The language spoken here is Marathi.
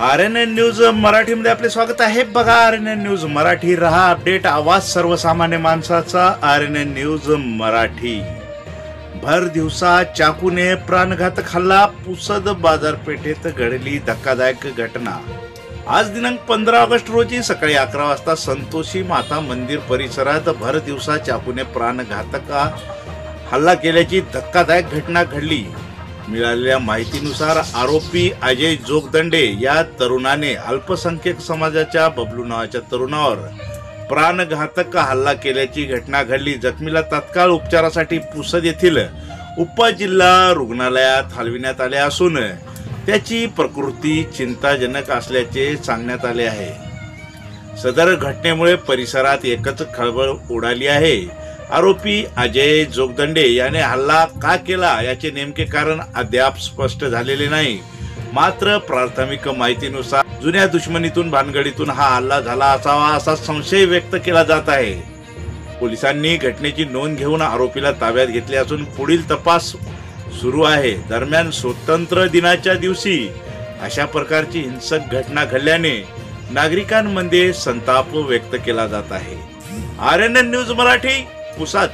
RNN न्यूज मराठीमध्ये आपले स्वागत आहे। बघा RNN न्यूज मराठी, रहा अपडेट, आवाज सर्वसामान्य माणसाचा। RNN news Marathi. भर दिवसा चाकूने प्राणघातक हल्ला, पुसद बाजारपेठेत घडली धक्कादायक घटना। आज दिनांक 15 ऑगस्ट रोजी सकाळी 11 वाजता संतोषी माता मंदिर परिसरात भर दिवसा चाकूने प्राणघातक हल्ला केल्याची धक्कादायक घटना घडली। मिळालेल्या माहितीनुसार आरोपी अजय जोगदंडे या तरुणाने अल्पसंख्याक समाजाच्या बबलू नावाच्या तरुणावर प्राणघातक हल्ला केल्याची घटना घडली। जखमीला तात्काळ उपचारासाठी पुसद येथील उपजिल्हा रुग्णालयात हलविण्यात आले असून त्याची प्रकृती चिंताजनक असल्याचे सांगण्यात आले आहे। सदर घटनेमुळे परिसरात एकच खळबळ उडाली आहे। आरोपी अजय जोगदंडे याने हल्ला का केला याचे नेमके कारण अद्याप स्पष्ट झालेले नाही। मात्र प्राथमिक माहितीनुसार जुन्या दुश्मनीतून भानगडीतून हा हल्ला झाला असावा असा संशय व्यक्त केला जात आहे। पोलिसांनी घटनेची नोंद घेऊन आरोपीला ताब्यात घेतले असून पुढील तपास सुरू आहे। दरम्यान स्वतंत्र दिनाच्या दिवशी अशा प्रकारची हिंसक घटना घडल्याने नागरिकांमध्ये संताप व्यक्त केला जात आहे। RNN news Marathi, Pusad.